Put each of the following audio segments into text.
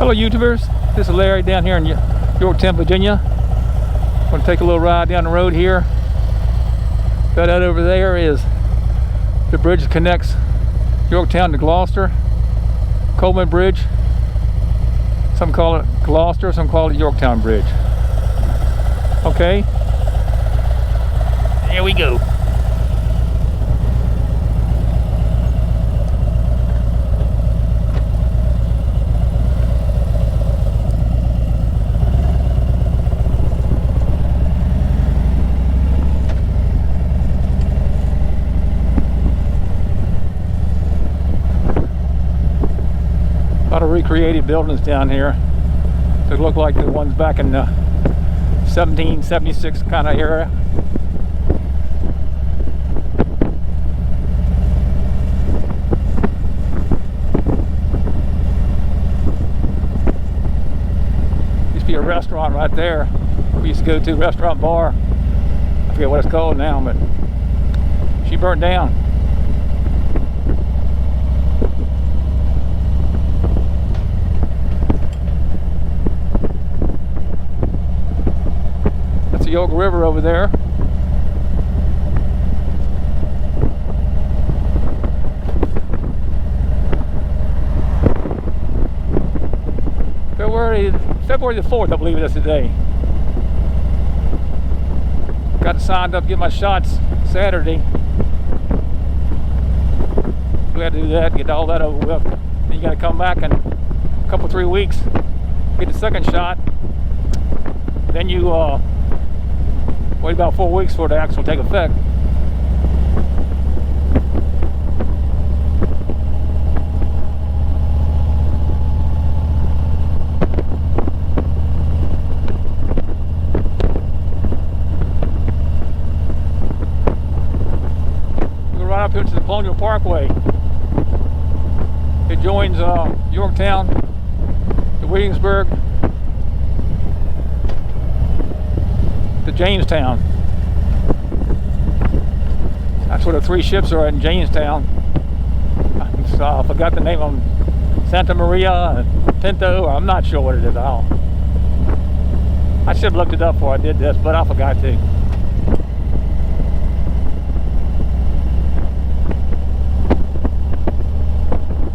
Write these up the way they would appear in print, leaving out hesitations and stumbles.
Hello YouTubers, this is Larry down here in Yorktown, Virginia. I'm going to take a little ride down the road here. That over there is the bridge that connects Yorktown to Gloucester. Coleman Bridge. Some call it Gloucester, some call it Yorktown Bridge. Okay, here we go. A lot of recreated buildings down here that look like the ones back in the 1776 kind of era. Used to be a restaurant right there. We used to go to restaurant bar. I forget what it's called now, but she burnt down. That's the Yoga River over there. February the 4th, I believe it is today. Got signed up to get my shots Saturday. We had to do that, get all that over with. Then you got to come back in a couple, 3 weeks, get the second shot. Then you wait about 4 weeks for it to actually take effect. We're right up here to the Colonial Parkway. It joins Yorktown to Williamsburg to Jamestown. That's where the 3 ships are in Jamestown. I forgot the name of them. Santa Maria, Pinto, I'm not sure what it is at all. I should have looked it up before I did this, but I forgot to.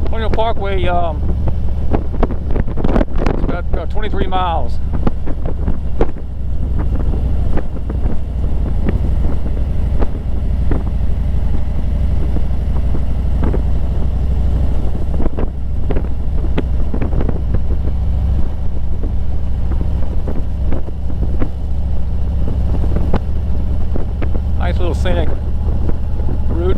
Colonial Parkway, it's about 23 miles. Nice little scenic route.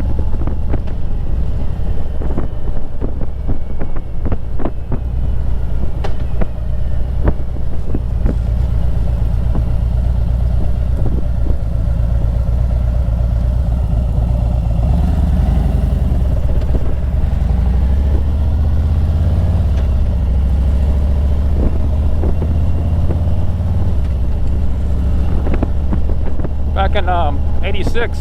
Back in 86,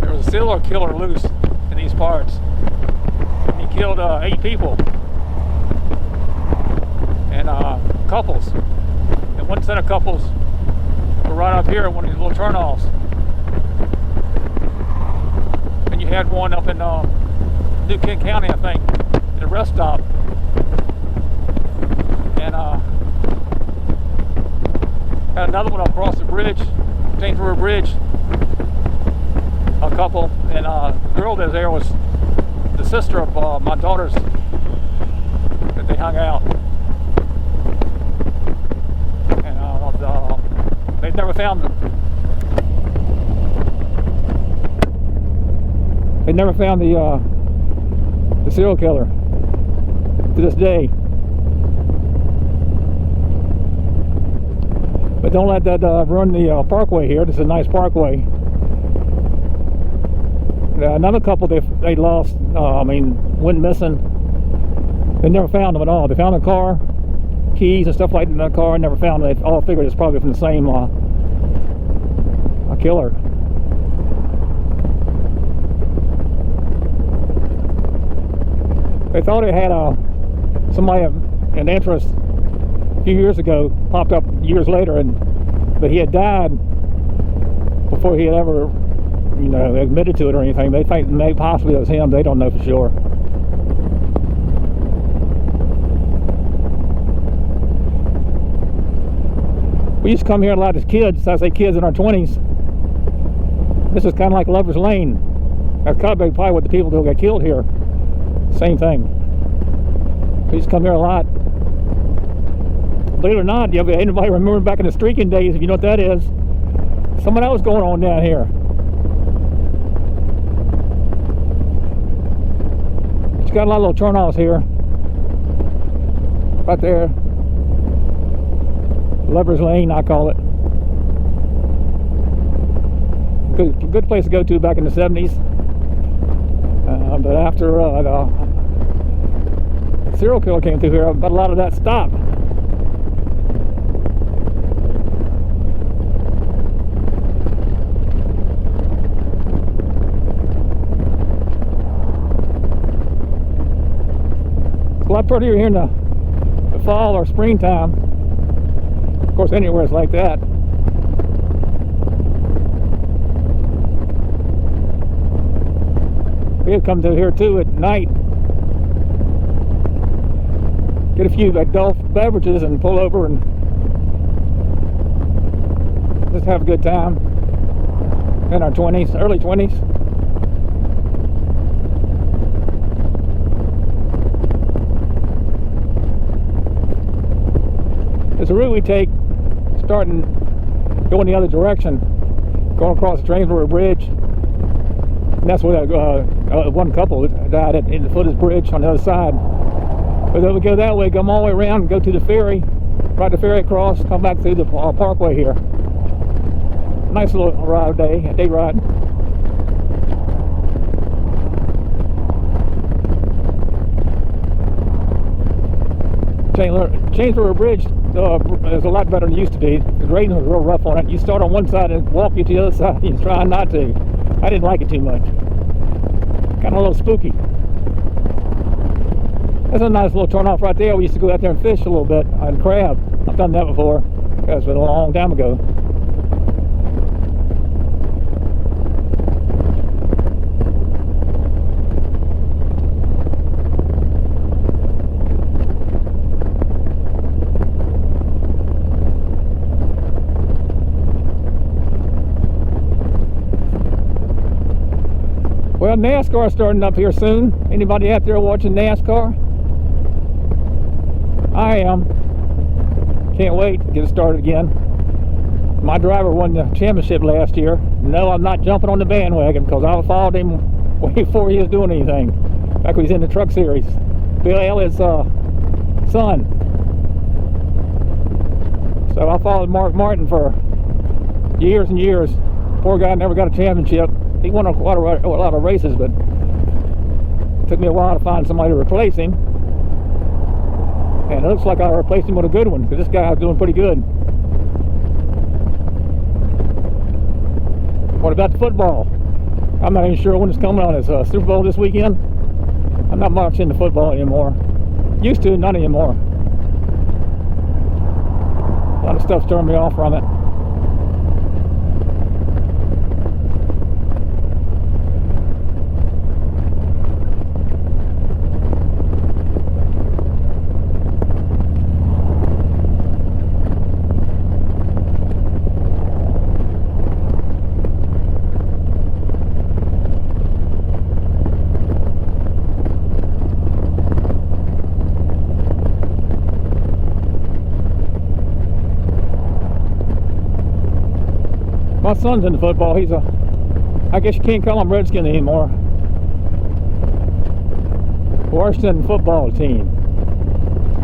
there was a serial killer loose in these parts. He killed 8 people and couples. And one set of couples were right up here at one of these little turnoffs. And you had one up in New Kent County, I think, at a rest stop. And had another one across the bridge, James River Bridge, a couple, and the girl that was there was the sister of my daughters that they hung out. And they've never found them. They never found the serial killer to this day. But don't let that ruin the parkway here. This is a nice parkway. Another couple they lost, went missing. They never found them at all. They found a car, keys and stuff like that in the car, and never found them. They all figured it's probably from the same killer. They thought it had somebody an interest a few years ago, popped up years later, but he had died before he had ever, admitted to it or anything. They think maybe possibly it was him. They don't know for sure. We used to come here a lot as kids. I say kids in our 20s. This is kind of like Lover's Lane. That's probably what the people who got killed here. Same thing. We used to come here a lot. Believe it or not, anybody remember back in the streaking days, if you know what that is, something else was going on down here. It's got a lot of little turnoffs here. Right there. Lover's Lane, I call it. Good place to go to back in the 70s. But after the serial killer came through here, but a lot of that stopped. It's a lot prettier here in the fall or springtime. Of course, anywhere it's like that. We'll come to here too at night, get a few adult beverages and pull over and just have a good time in our 20s, early 20s. There's a route we take starting going the other direction, going across the Transfer Bridge. And that's where one couple died in the foot of the bridge on the other side. But then we go that way, come all the way around, and go to the ferry, ride the ferry across, come back through the Parkway here. Nice little ride day ride. Transfer Bridge is a lot better than it used to be. The grading was real rough on it. You start on one side and walk you to the other side. You try not to. I didn't like it too much. Kind of a little spooky. That's a nice little turn off right there. We used to go out there and fish a little bit on crab. I've done that before. That's been a long time ago. Well, NASCAR's starting up here soon. Anybody out there watching NASCAR? I am. Can't wait to get it started again. My driver won the championship last year. No, I'm not jumping on the bandwagon because I followed him way before he was doing anything. Back when he was in the truck series. Bill Elliott's son. So I followed Mark Martin for years and years. Poor guy never got a championship. He won quite a lot of races, but it took me a while to find somebody to replace him. And it looks like I replaced him with a good one, because this guy was doing pretty good. What about the football? I'm not even sure when it's coming on. It's Super Bowl this weekend. I'm not much into football anymore. Used to, not anymore. A lot of stuff's turned me off from it. My son's into football. He's I guess you can't call him Redskin anymore. Washington football team.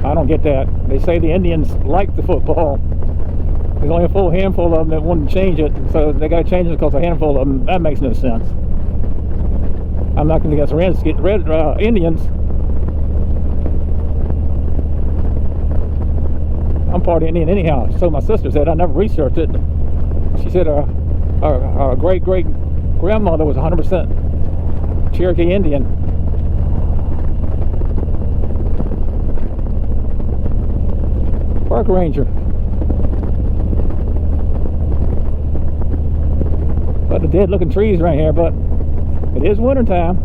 I don't get that. They say the Indians like the football. There's only a full handful of them that wouldn't change it, so they got to change it because a handful of them. That makes no sense. I'm not going to get the Indians. I'm part Indian anyhow. So my sister said. I never researched it. She said our great-great-grandmother was 100% Cherokee Indian. Park ranger. But the dead looking trees right here, but it is winter time.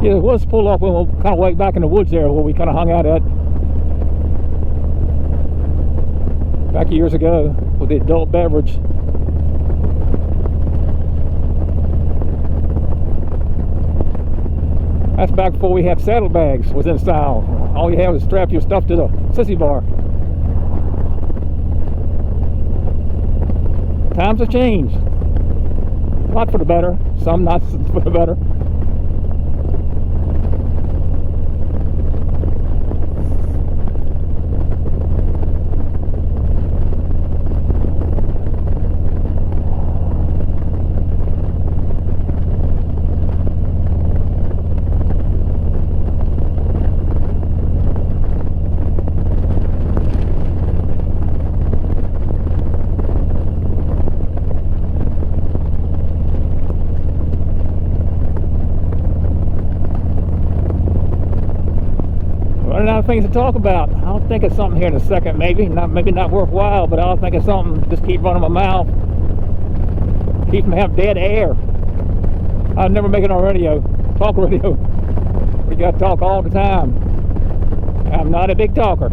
Yeah, it was pulled off when we kind of way back in the woods there where we kind of hung out at back years ago with the adult beverage. That's back before we had saddlebags was in style. All you had was strap your stuff to the sissy bar. Times have changed. A lot for the better, some not for the better. Running out of things to talk about. I'll think of something here in a second, maybe not worthwhile, but I'll think of something. Just keep running my mouth, keep from having dead air. I'll never make it on radio, talk radio. We got to talk all the time. I'm not a big talker.